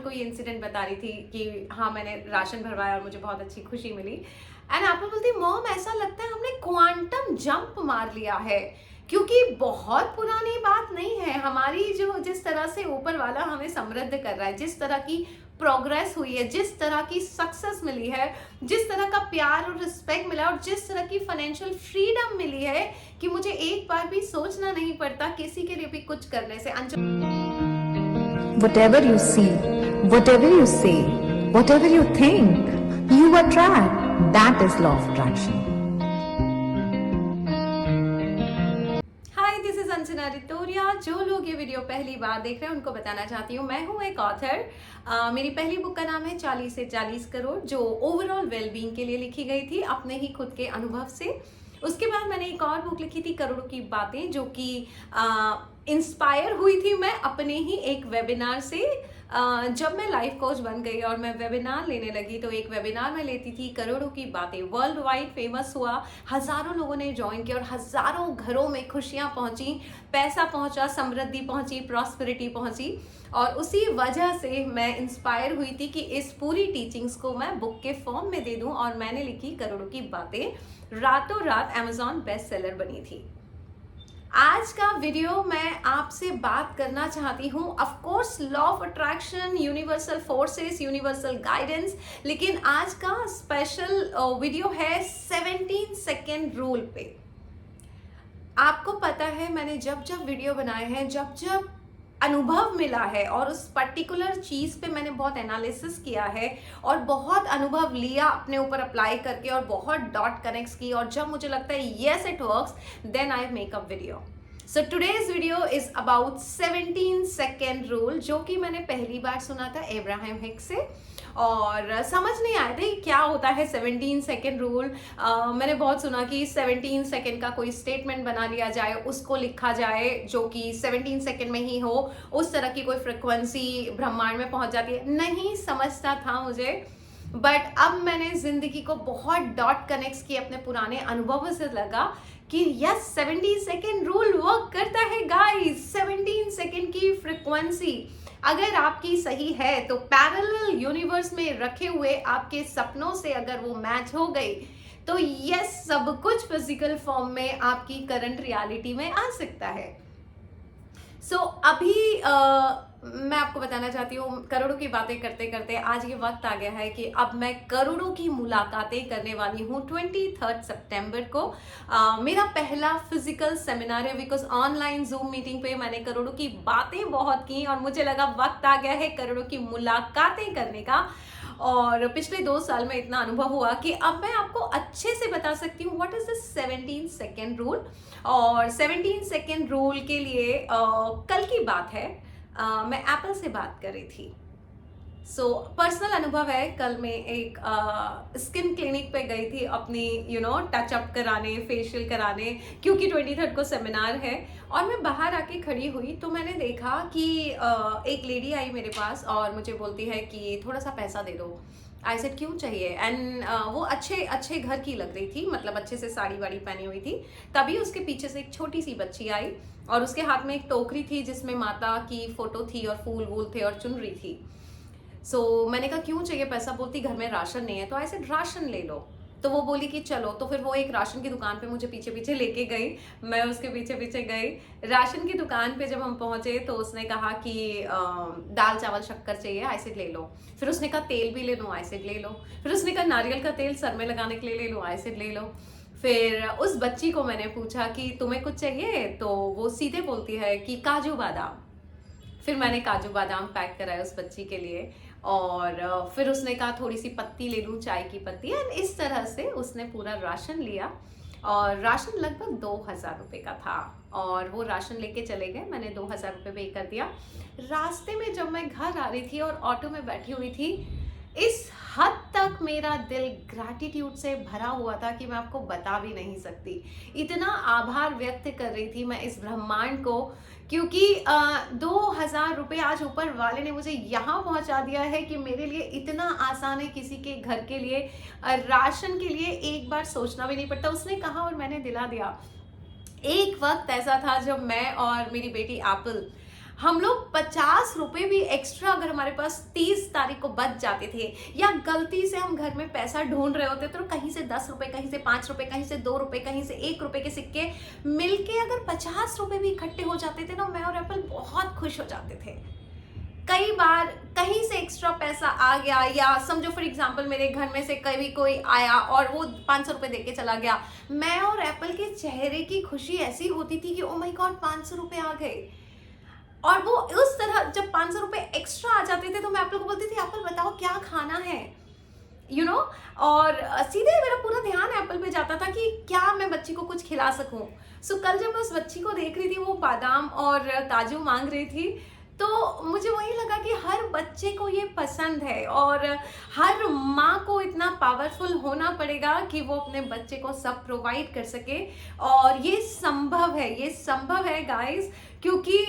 को ये इंसिडेंट बता रही थी कि हाँ मैंने राशन भरवाया और मुझे बहुत अच्छी खुशी मिली। एंड एप्पल बोलती मॉम ऐसा लगता है हमने क्वांटम जंप मार लिया है, क्योंकि बहुत पुरानी बात नहीं है। हमारी जो जिस तरह से ऊपर वाला हमें समृद्ध कर रहा है, जिस तरह की प्रोग्रेस हुई है, जिस तरह की सक्सेस मिली है, जिस तरह का प्यार और रिस्पेक्ट मिला और जिस तरह की फाइनेंशियल फ्रीडम मिली है कि मुझे एक बार भी सोचना नहीं पड़ता किसी के लिए भी कुछ करने से। Whatever you see, whatever you say, whatever you think, you attract. That is law of attraction. हाय, दिस इज अंजना रितोरिया। जो लोग ये वीडियो पहली बार देख रहे हैं उनको बताना चाहती हूँ, मैं हूँ एक ऑथर। मेरी पहली बुक का नाम है 40 से 40 करोड़, जो ओवरऑल वेलबींग के लिए लिखी गई थी अपने ही खुद के अनुभव से। उसके बाद मैंने एक और बुक लिखी थी करोड़ों की बातें, जो कि इंस्पायर हुई थी मैं अपने ही एक वेबिनार से। जब मैं लाइफ कोच बन गई और मैं वेबिनार लेने लगी, तो एक वेबिनार में लेती थी करोड़ों की बातें, वर्ल्ड वाइड फेमस हुआ, हजारों लोगों ने ज्वाइन किया और हजारों घरों में खुशियां पहुंची, पैसा पहुंचा, समृद्धि पहुंची, प्रॉस्पेरिटी पहुंची। और उसी वजह से मैं इंस्पायर हुई थी कि इस पूरी टीचिंग्स को मैं बुक के फॉर्म में दे दूं, और मैंने लिखी करोड़ों की बातें। रातों रात अमेज़न बेस्ट सेलर बनी थी। आज का वीडियो मैं आपसे बात करना चाहती हूँ, of course law of attraction, universal forces, universal guidance, लेकिन आज का स्पेशल वीडियो है 17 सेकेंड रूल पे। आपको पता है मैंने जब जब वीडियो बनाए हैं, जब जब अनुभव मिला है और उस पर्टिकुलर चीज़ पे मैंने बहुत एनालिसिस किया है और बहुत अनुभव लिया अपने ऊपर अप्लाई करके और बहुत डॉट कनेक्ट्स की, और जब मुझे लगता है yes it works, then I make a video. So today's video is about 17 second rule, जो कि मैंने पहली बार सुना था एब्राहम हिक्स से, और समझ नहीं आया था क्या होता है 17 सेकेंड रूल। मैंने बहुत सुना कि 17 सेकेंड का कोई स्टेटमेंट बना लिया जाए, उसको लिखा जाए, जो कि 17 सेकेंड में ही हो, उस तरह की कोई फ्रिक्वेंसी ब्रह्मांड में पहुंच जाती है। नहीं समझता था मुझे, बट अब मैंने जिंदगी को बहुत डॉट कनेक्ट किए अपने पुराने अनुभवों से, लगा कि यस 17 सेकेंड रूल वर्क करता है गाइस। 17 सेकेंड की फ्रिक्वेंसी अगर आपकी सही है तो पैरेलल यूनिवर्स में रखे हुए आपके सपनों से अगर वो मैच हो गई, तो यस सब कुछ फिजिकल फॉर्म में आपकी करंट रियलिटी में आ सकता है। सो अभी मैं आपको बताना चाहती हूँ, करोड़ों की बातें करते करते आज ये वक्त आ गया है कि अब मैं करोड़ों की मुलाकातें करने वाली हूँ। 23 सितंबर को मेरा पहला फिजिकल सेमिनार है, बिकॉज ऑनलाइन जूम मीटिंग पे मैंने करोड़ों की बातें बहुत की और मुझे लगा वक्त आ गया है करोड़ों की मुलाकातें करने का। और पिछले 2 साल में इतना अनुभव हुआ कि अब मैं आपको अच्छे से बता सकती हूँ what is the 17 second rule. और 17 सेकेंड रूल के लिए कल की बात है, मैं एप्पल से बात कर रही थी। सो पर्सनल अनुभव है, कल मैं एक स्किन क्लिनिक पे गई थी अपनी टचअप कराने, फेशियल कराने, क्योंकि 23 को सेमिनार है। और मैं बाहर आके खड़ी हुई तो मैंने देखा कि एक लेडी आई मेरे पास और मुझे बोलती है कि थोड़ा सा पैसा दे दो। आई सेड क्यों चाहिए? एंड वो अच्छे घर की लग रही थी, मतलब अच्छे से साड़ी वाड़ी पहनी हुई थी। तभी उसके पीछे से एक छोटी सी बच्ची आई और उसके हाथ में एक टोकरी थी जिसमें माता की फोटो थी और फूल वूल थे और चुनरी थी। सो मैंने कहा क्यों चाहिए पैसा? बोलती घर में राशन नहीं है। तो ऐसे राशन ले लो। तो वो बोली कि चलो। तो फिर वो एक राशन की दुकान पे मुझे पीछे पीछे लेके गई, मैं उसके पीछे पीछे गई। राशन की दुकान पे जब हम पहुंचे तो उसने कहा कि दाल चावल शक्कर चाहिए, ऐसे ले लो। फिर उसने कहा तेल भी ले लो, ऐसे ले लो। फिर उसने कहा नारियल का तेल सर में लगाने के लिए ले लो, ऐसे ले लो। फिर उस बच्ची को मैंने पूछा कि तुम्हें कुछ चाहिए? तो वो सीधे बोलती है कि काजू बादाम। फिर मैंने काजू बादाम पैक कराए उस बच्ची के लिए, और फिर उसने कहा थोड़ी सी पत्ती ले लूँ, चाय की पत्ती। एंड इस तरह से उसने पूरा राशन लिया, और राशन लगभग 2000 रुपये का था, और वो राशन लेके चले गए। मैंने 2000 रुपये पे कर दिया। रास्ते में जब मैं घर आ रही थी और ऑटो में बैठी हुई थी, इस हद तक मेरा दिल ग्रैटिट्यूड से भरा हुआ था कि मैं आपको बता भी नहीं सकती। इतना आभार व्यक्त कर रही थी मैं इस ब्रह्मांड को, क्योंकि 2000 रुपये आज ऊपर वाले ने मुझे यहाँ पहुँचा दिया है कि मेरे लिए इतना आसान है किसी के घर के लिए राशन के लिए एक बार सोचना भी नहीं पड़ता। उसने कहा और मैंने दिला दिया। एक वक्त ऐसा था जब मैं और मेरी बेटी एप्पल हम लोग 50 रुपए भी एक्स्ट्रा अगर हमारे पास 30 तारीख को बच जाते थे, या गलती से हम घर में पैसा ढूंढ रहे होते तो कहीं से 10 रुपए, कहीं से 5 रुपए, कहीं से 2 रुपए, कहीं से 1 रुपए के सिक्के मिलके अगर 50 रुपए भी इकट्ठे हो जाते थे ना, मैं और एप्पल बहुत खुश हो जाते थे। कई बार कहीं से एक्स्ट्रा पैसा आ गया, या समझो फॉर एग्जांपल मेरे घर में से कभी कोई आया और वो 500 रुपए देके चला गया, मैं और एप्पल के चेहरे की खुशी ऐसी होती थी कि ओ माय गॉड 500 रुपए आ गए। और वो उस तरह जब 500 रुपए एक्स्ट्रा आ जाते थे तो मैं एप्पल को बोलती थी, एप्पल बताओ क्या खाना है, यू नो। और सीधे मेरा पूरा ध्यान एप्पल पे जाता था कि क्या मैं बच्ची को कुछ खिला सकूं। सो कल जब मैं उस बच्ची को देख रही थी, वो बादाम और काजू मांग रही थी, तो मुझे वही लगा कि हर बच्चे को ये पसंद है, और हर माँ को इतना पावरफुल होना पड़ेगा कि वो अपने बच्चे को सब प्रोवाइड कर सके। और ये संभव है गाइस, क्योंकि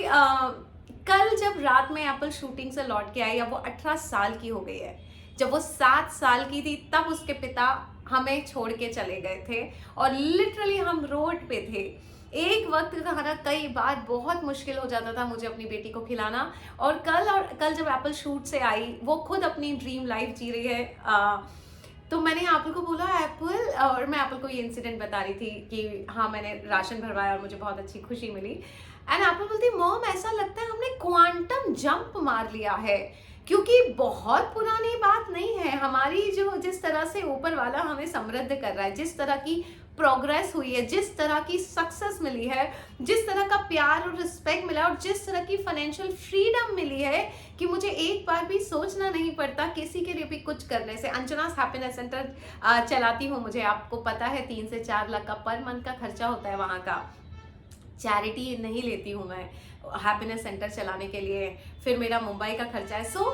कल जब रात में एप्पल शूटिंग से लौट के आई, अब वो 18 साल की हो गई है। जब वो 7 साल की थी तब उसके पिता हमें छोड़ के चले गए थे, और लिटरली हम रोड पे थे। एक वक्त था ना, कई बार बहुत मुश्किल हो जाता था मुझे अपनी बेटी को खिलाना। और कल जब एप्पल शूट से आई, वो खुद अपनी ड्रीम लाइफ जी रही है। तो मैंने एप्पल को बोला, एप्पल, और मैं एप्पल को ये इंसिडेंट बता रही थी कि हाँ मैंने राशन भरवाया और मुझे बहुत अच्छी खुशी मिली। एंड एप्पल बोलती, मॉम ऐसा लगता है हमने क्वांटम जंप मार लिया है, क्योंकि बहुत पुरानी बात नहीं है हमारी, जो जिस तरह से ऊपर वाला हमें समृद्ध कर रहा है, जिस तरह की प्रोग्रेस हुई है, जिस तरह की सक्सेस मिली है, जिस तरह का प्यार और रिस्पेक्ट मिला, और जिस तरह की फाइनेंशियल फ्रीडम मिली है कि मुझे एक बार भी सोचना नहीं पड़ता किसी के लिए भी कुछ करने से। अंजनास हैप्पीनेस सेंटर चलाती हूँ, मुझे आपको पता है 3 से 4 लाख का पर मंथ का खर्चा होता है वहाँ का। चैरिटी नहीं लेती हूँ मैं हैप्पीनेस सेंटर चलाने के लिए। फिर मेरा मुंबई का खर्चा है। सो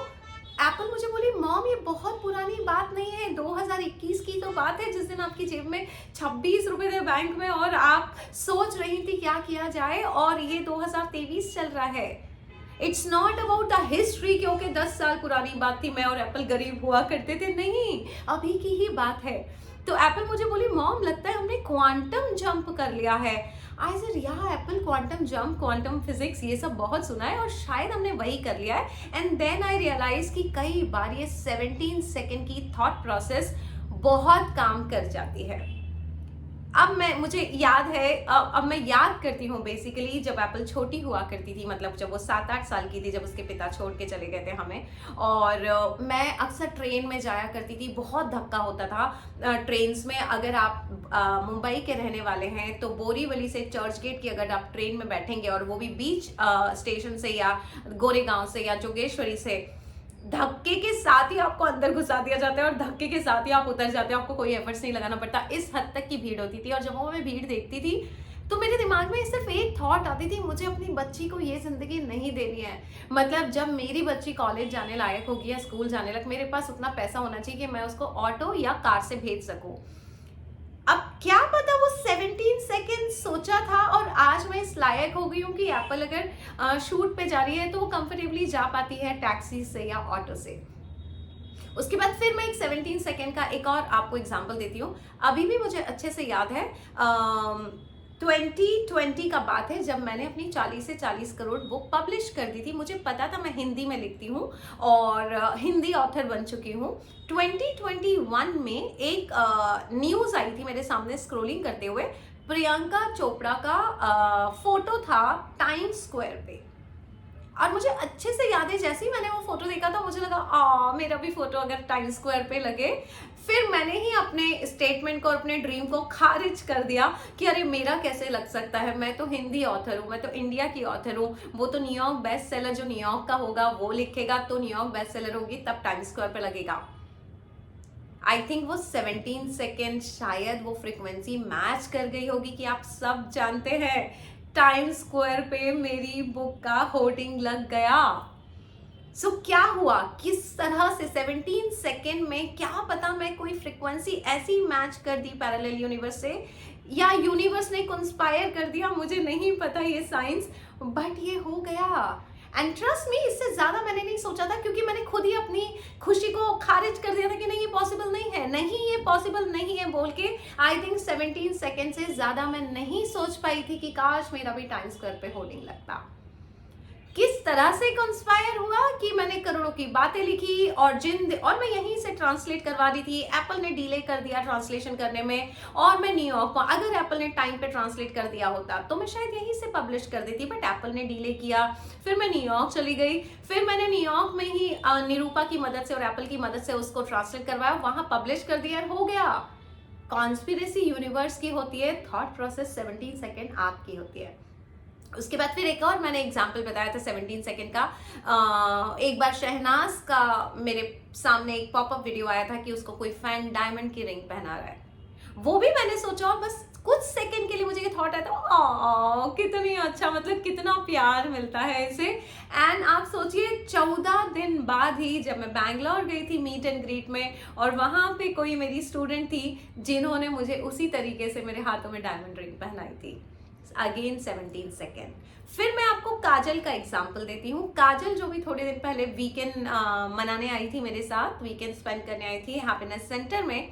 एप्पल मुझे बोली, मॉम ये बहुत पुरानी बात नहीं है, 2021 की तो बात है जिस दिन आपकी जेब में 26 रुपए थे बैंक में और आप सोच रही थी क्या किया जाए, और ये 2023 चल रहा है। It's not about the history, क्योंकि 10 साल पुरानी बात थी, मैं और एप्पल गरीब हुआ करते थे, नहीं, अभी की ही बात है। तो एप्पल मुझे बोली, मॉम लगता है हमने क्वांटम जंप कर लिया है। आई सेड या Apple, quantum jump, quantum physics, ये सब बहुत सुना है और शायद हमने वही कर लिया है। एंड देन आई रियलाइज कि कई बार ये 17 सेकेंड की थॉट प्रोसेस बहुत काम कर जाती है। अब मुझे याद है, अब मैं याद करती हूँ बेसिकली जब एप्पल छोटी हुआ करती थी, मतलब जब वो 7-8 साल की थी, जब उसके पिता छोड़ के चले गए थे हमें, और मैं अक्सर ट्रेन में जाया करती थी। बहुत धक्का होता था ट्रेन्स में। अगर आप मुंबई के रहने वाले हैं तो बोरीवली से चर्च गेट की अगर आप ट्रेन में बैठेंगे, और वो भी बीच स्टेशन से या गोरेगांव से या जोगेश्वरी से, धक्के के साथ ही आपको अंदर घुसा दिया जाता है और धक्के के साथ ही आप उतर जाते हैं, आपको कोई एफर्ट्स नहीं लगाना पड़ता। इस हद तक की भीड़ होती थी। और जब वो मैं भीड़ देखती थी तो मेरे दिमाग में सिर्फ एक थॉट आती थी, मुझे अपनी बच्ची को ये जिंदगी नहीं देनी है। मतलब जब मेरी बच्ची कॉलेज जाने लायक होगी या स्कूल जाने लग, मेरे पास उतना पैसा होना चाहिए कि मैं उसको ऑटो या कार से भेज सकूं। अब क्या पता वो 17 सेकेंड सोचा था और आज मैं इस लायक हो गई हूँ कि एप्पल अगर शूट पे जा रही है तो वो कंफर्टेबली जा पाती है टैक्सी से या ऑटो से। उसके बाद फिर मैं एक 17 सेकेंड का एक और आपको एग्जांपल देती हूँ। अभी भी मुझे अच्छे से याद है, 2020 का बात है, जब मैंने अपनी 40 से 40 करोड़ बुक पब्लिश कर दी थी। मुझे पता था मैं हिंदी में लिखती हूँ और हिंदी ऑथर बन चुकी हूँ। 2021 में एक न्यूज़ आई थी मेरे सामने स्क्रॉलिंग करते हुए, प्रियंका चोपड़ा का फोटो था टाइम्स स्क्वायर पे। और मुझे अच्छे से याद है, जैसे ही मैंने वो फोटो देखा था मुझे लगा मेरा भी फोटो अगर टाइम्स स्क्वायर पे लगे। फिर मैंने ही अपने स्टेटमेंट को और अपने ड्रीम को खारिज कर दिया कि अरे मेरा कैसे लग सकता है, मैं तो हिंदी ऑथर हूँ, मैं तो इंडिया की ऑथर हूँ। वो तो न्यूयॉर्क बेस्ट सेलर जो न्यूयॉर्क का होगा वो लिखेगा तो न्यूयॉर्क बेस्ट सेलर होगी, तब टाइम्स स्क्वायर पे लगेगा। आई थिंक वो 17 सेकेंड शायद वो फ्रिक्वेंसी मैच कर गई होगी कि आप सब जानते हैं टाइम्स स्क्वायर पे मेरी बुक का होर्डिंग लग गया। सो क्या हुआ, किस तरह से 17 सेकेंड में, क्या पता मैं कोई फ्रिक्वेंसी ऐसी मैच कर दी पैरेलल यूनिवर्स से, या यूनिवर्स ने कंस्पायर कर दिया, मुझे नहीं पता ये साइंस, बट ये हो गया। एंड ट्रस्ट मी, इससे ज्यादा मैंने नहीं सोचा था, क्योंकि मैंने खुद ही अपनी खुशी को खारिज कर दिया था कि नहीं ये पॉसिबल नहीं है, नहीं ये पॉसिबल नहीं है बोल के। आई थिंक 17 सेकेंड से ज्यादा मैं नहीं सोच पाई थी कि काश मेरा भी टाइम्स स्क्वायर पे होर्डिंग लगता। किस इस तरह से कंस्पायर हुआ कि मैंने करोड़ों की बातें लिखी और और मैं यहीं से ट्रांसलेट करवा रही थी। एप्पल ने डिले कर दिया ट्रांसलेशन करने में और मैं न्यूयॉर्क को, अगर एप्पल ने टाइम पे ट्रांसलेट कर दिया होता तो मैं शायद यहीं से पब्लिश कर देती, बट एप्पल ने डिले किया। फिर मैं न्यूयॉर्क चली गई, फिर मैंने न्यूयॉर्क में ही निरूपा की मदद से और एप्पल की मदद से उसको ट्रांसलेट करवाया, वहां पब्लिश कर दिया, हो गया। कॉन्स्पिरेसी यूनिवर्स की होती है, थॉट प्रोसेस 17 सेकेंड आपकी होती है। उसके बाद फिर एक और मैंने एग्जाम्पल बताया था 17 सेकेंड का। एक बार शहनाज का मेरे सामने एक पॉपअप वीडियो आया था कि उसको कोई फैन डायमंड की रिंग पहना रहा है, वो भी मैंने सोचा और बस कुछ सेकंड के लिए मुझे ये थॉट आया था, कितनी अच्छा, मतलब कितना प्यार मिलता है इसे। एंड आप सोचिए 14 दिन बाद ही जब मैं बैंगलोर गई थी मीट एंड ग्रीट में, और वहां पे कोई मेरी स्टूडेंट थी जिन्होंने मुझे उसी तरीके से मेरे हाथों में डायमंड रिंग पहनाई थी। Again 17 second. फिर मैं आपको काजल का एग्जाम्पल देती हूँ। काजल जो भी थोड़े दिन पहले वीकेंड मनाने आई थी मेरे साथ, वीकेंड स्पेंड करने आई थी हैप्पीनेस सेंटर में,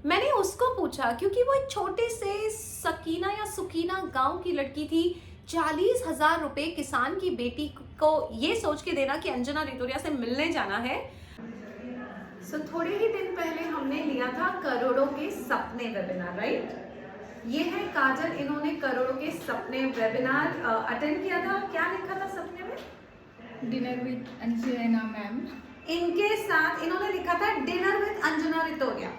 मैंने उसको पूछा, क्योंकि वो एक छोटे से सकीना या सुकीना गांव की लड़की थी, 40,000 रुपए किसान की बेटी को ये सोच के देना कि अंजना रितोरिया से मिलने जाना है। थोड़े ही दिन पहले हमने लिया था करोड़ों के सपने वेबिनार, राइट? ये है काजल, इन्होंने करोड़ों के सपने वेबिनार अटेंड किया था। क्या लिखा था सपने में? Dinner with Anjana ma'am. इनके साथ इन्होंने लिखा था डिनर विद अंजना रितोरिया।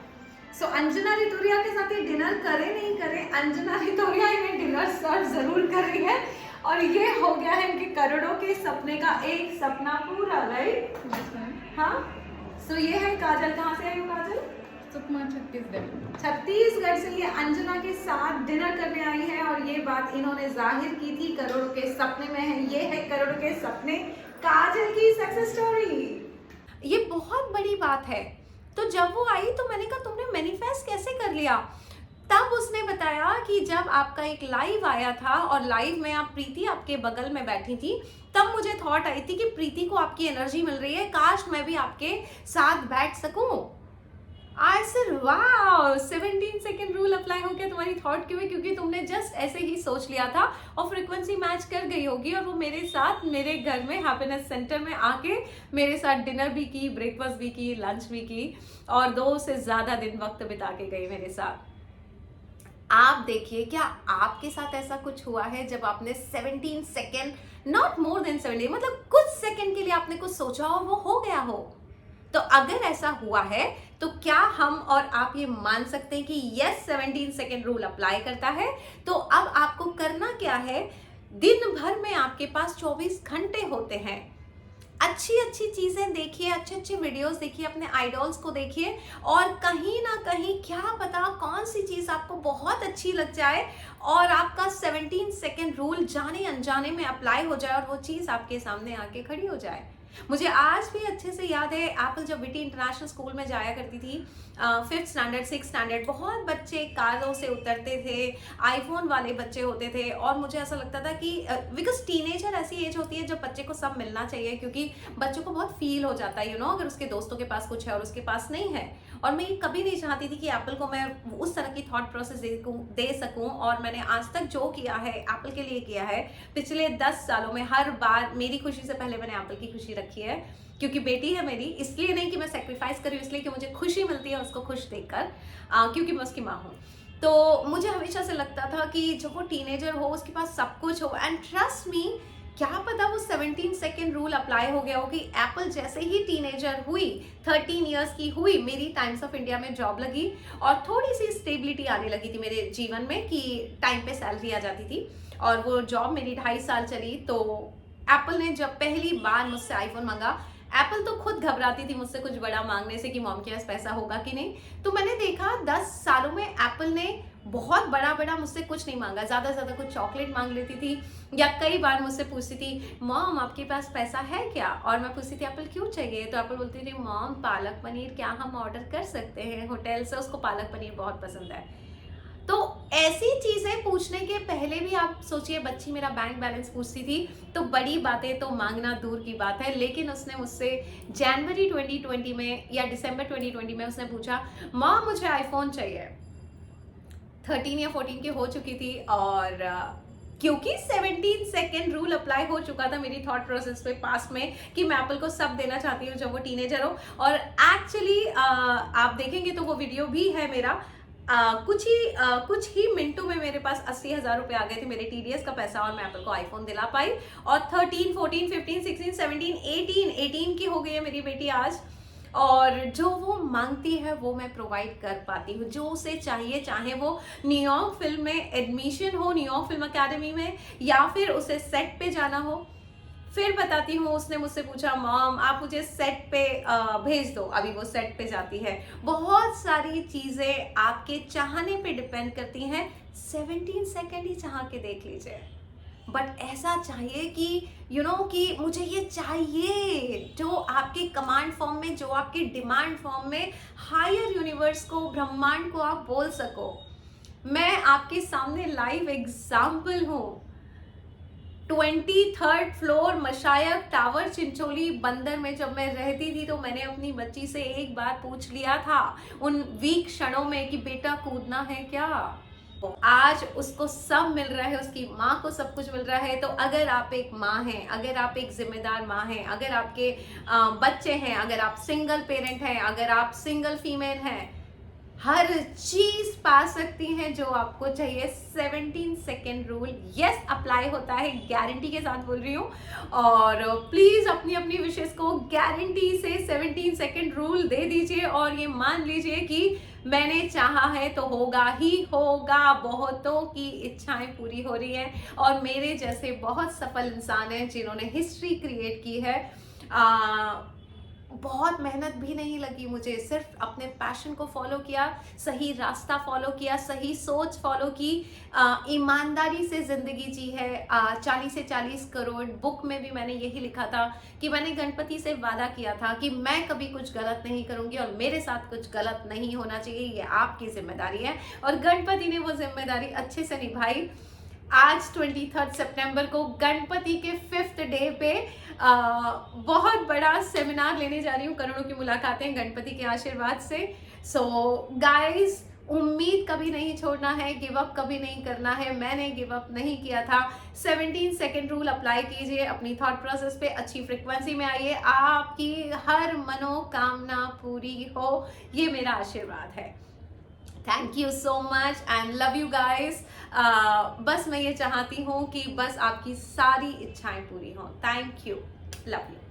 अंजना रितोरिया के साथ ये डिनर करे नहीं करे, अंजना रितोरिया इन्हें डिनर सर्व जरूर कर रही है, और ये हो गया है इनके करोड़ों के सपने का एक सपना पूरा, राइट? हाँ। ये है काजल। कहाँ से आई हो काजल? सुकमा, छत्तीसगढ़। छत्तीसगढ़ से ये अंजना के साथ डिनर करने आई है, और ये बात इन्होंने जाहिर की थी करोड़ों के सपने में है। ये है करोड़ों के सपने, काजल की सक्सेस स्टोरी। ये बहुत बड़ी बात है। तो जब वो आई तो मैंने कहा तुमने मैनिफेस्ट कैसे कर लिया? तब उसने बताया कि जब आपका एक लाइव आया था और लाइव में आप प्रीति आपके बगल में बैठी थी, तब मुझे थॉट आई थी कि प्रीति को आपकी एनर्जी मिल रही है, काश मैं भी आपके साथ बैठ सकूं। I said wow, 17 second rule apply हो गया तुम्हारी थॉट के में, क्योंकि तुमने जस्ट ऐसे ही सोच लिया था और फ्रीक्वेंसी मैच कर गई होगी, और वो मेरे साथ मेरे घर में हैप्पीनेस सेंटर में आके मेरे साथ डिनर भी की, ब्रेकफास्ट भी की, लंच भी की, और 2 से ज्यादा दिन वक्त बिता के गई मेरे साथ। आप देखिए, क्या आपके साथ ऐसा कुछ हुआ है जब आपने 17 सेकेंड, नॉट मोर देन 17, मतलब कुछ सेकेंड के लिए आपने कुछ सोचा और वो हो गया हो? तो अगर ऐसा हुआ है तो क्या हम और आप ये मान सकते हैं कि यस 17 सेकेंड रूल अप्लाई करता है? तो अब आपको करना क्या है, दिन भर में आपके पास 24 घंटे होते हैं। अच्छी अच्छी चीजें देखिए, अच्छे अच्छे वीडियोस देखिए, अपने आइडॉल्स को देखिए, और कहीं ना कहीं क्या पता कौन सी चीज आपको बहुत अच्छी लग जाए और आपका 17 सेकेंड रूल जाने अनजाने में अप्लाई हो जाए और वो चीज आपके सामने आके खड़ी हो जाए। मुझे आज भी अच्छे से याद है, एप्पल जब विटी इंटरनेशनल स्कूल में जाया करती थी, 5th स्टैंडर्ड 6th स्टैंडर्ड, बहुत बच्चे कारों से उतरते थे, आईफोन वाले बच्चे होते थे, और मुझे ऐसा लगता था कि बिकॉज टीनेजर ऐसी एज होती है जब बच्चे को सब मिलना चाहिए, क्योंकि बच्चों को बहुत फील हो जाता है अगर उसके दोस्तों के पास कुछ है और उसके पास नहीं है। और मैं ये कभी नहीं चाहती थी कि एप्पल को मैं उस तरह की थॉट प्रोसेस दे सकूं, और मैंने आज तक जो किया है एप्पल के लिए किया है। पिछले 10 सालों में हर बार मेरी खुशी से पहले मैंने एप्पल की खुशी रखी है, क्योंकि बेटी है मेरी, इसलिए नहीं कि मैं सेक्रीफाइस करूँ, इसलिए कि मुझे खुशी मिलती है उसको खुश देखकर, क्योंकि मैं उसकी माँ हूँ। तो मुझे हमेशा से लगता था कि जब वो टीनेजर हो, उसके पास सब कुछ हो, एंड ट्रस्ट मी, क्या पता वो 17 सेकेंड रूल अप्लाई हो गया हो कि एप्पल जैसे ही टीनेजर हुई, 13 इयर्स की हुई, मेरी टाइम्स ऑफ इंडिया में जॉब लगी और थोड़ी सी स्टेबिलिटी आने लगी थी मेरे जीवन में कि टाइम पे सैलरी आ जाती थी, और वो जॉब मेरी 2.5 साल चली। तो एप्पल ने जब पहली बार मुझसे आईफोन मांगा, एप्पल तो खुद घबराती थी मुझसे कुछ बड़ा मांगने से कि मॉम के पास पैसा होगा कि नहीं। तो मैंने देखा 10 सालों में एप्पल ने बहुत बड़ा मुझसे कुछ नहीं मांगा, ज़्यादा से ज़्यादा कुछ चॉकलेट मांग लेती थी, या कई बार मुझसे पूछती थी मॉम आपके पास पैसा है क्या, और मैं पूछती थी एप्पल क्यों चाहिए, तो एप्पल बोलती थी मॉम पालक पनीर क्या हम ऑर्डर कर सकते हैं होटल से, उसको पालक पनीर बहुत पसंद है। तो ऐसी चीजें पूछने के पहले भी आप सोचिए, बच्ची मेरा बैंक बैलेंस पूछती थी, तो बड़ी बातें तो मांगना दूर की बात है। लेकिन उसने मुझसे जनवरी 2020 में या दिसंबर 2020 में उसने पूछा माँ मुझे आईफोन चाहिए, 13 या 14 की हो चुकी थी, और क्योंकि 17 सेकेंड रूल अप्लाई हो चुका था मेरी थॉट प्रोसेस पे पास्ट में कि मैं एप्पल को सब देना चाहती हूँ जब वो टीनेजर हो। और एक्चुअली आप देखेंगे तो वो वीडियो भी है मेरा। कुछ ही मिनटों में मेरे पास 80,000 रुपए आ गए थे मेरे टीडीएस का पैसा, और मैं एप्पल को आईफोन दिला पाई। और 13, 14, 15, 16, 17, 18 की हो गई है मेरी बेटी आज, और जो वो मांगती है वो मैं प्रोवाइड कर पाती हूँ। जो उसे चाहिए, चाहे वो न्यूयॉर्क फिल्म में एडमिशन हो, न्यूयॉर्क फिल्म अकेडमी में, या फिर उसे सेट पे जाना हो। फिर बताती हूँ, उसने मुझसे पूछा मॉम आप मुझे सेट पे भेज दो, अभी वो सेट पे जाती है। बहुत सारी चीज़ें आपके चाहने पे डिपेंड करती हैं। 17 सेकेंड ही चाह के देख लीजिए, बट ऐसा चाहिए कि कि मुझे ये चाहिए, जो आपके कमांड फॉर्म में, जो आपके डिमांड फॉर्म में हायर यूनिवर्स को, ब्रह्मांड को आप बोल सको। मैं आपके सामने लाइव एग्जाम्पल हूँ। 23rd floor Mashayak tower Chincholi बंदर में जब मैं रहती थी, तो मैंने अपनी बच्ची से एक बार पूछ लिया था उन वीक क्षणों में कि बेटा कूदना है क्या। आज उसको सब मिल रहा है, उसकी माँ को सब कुछ मिल रहा है। तो अगर आप एक माँ हैं, अगर आप एक जिम्मेदार माँ हैं, अगर आपके बच्चे हैं, अगर आप सिंगल पेरेंट हैं, अगर आप सिंगल फीमेल हैं, हर चीज पा सकती हैं जो आपको चाहिए। 17 सेकेंड रूल यस अप्लाई होता है, गारंटी के साथ बोल रही हूँ। और प्लीज अपनी अपनी विशेष को गारंटी से 17 सेकेंड रूल दे दीजिए, और ये मान लीजिए कि मैंने चाहा है तो होगा ही होगा। बहुतों की इच्छाएं पूरी हो रही हैं, और मेरे जैसे बहुत सफल इंसान हैं जिन्होंने हिस्ट्री क्रिएट की है। बहुत मेहनत भी नहीं लगी मुझे, सिर्फ अपने पैशन को फॉलो किया, सही रास्ता फॉलो किया, सही सोच फॉलो की, ईमानदारी से ज़िंदगी जी है। 40 से 40 करोड़ बुक में भी मैंने यही लिखा था कि मैंने गणपति से वादा किया था कि मैं कभी कुछ गलत नहीं करूंगी, और मेरे साथ कुछ गलत नहीं होना चाहिए, ये आपकी जिम्मेदारी है। और गणपति ने वो जिम्मेदारी अच्छे से निभाई। आज 23 सितंबर को गणपति के 5th डे पे बहुत बड़ा सेमिनार लेने जा रही हूँ, करोड़ों की मुलाकातें गणपति के आशीर्वाद से। सो गाइस, उम्मीद कभी नहीं छोड़ना है, गिव अप कभी नहीं करना है। मैंने गिव अप नहीं किया था। 17 सेकेंड रूल अप्लाई कीजिए, अपनी थॉट प्रोसेस पे अच्छी फ्रिक्वेंसी में आइए, आपकी हर मनोकामना पूरी हो, ये मेरा आशीर्वाद है। Thank you so much and love you guys. बस मैं ये चाहती हूँ कि बस आपकी सारी इच्छाएं पूरी हों। Thank you, love you.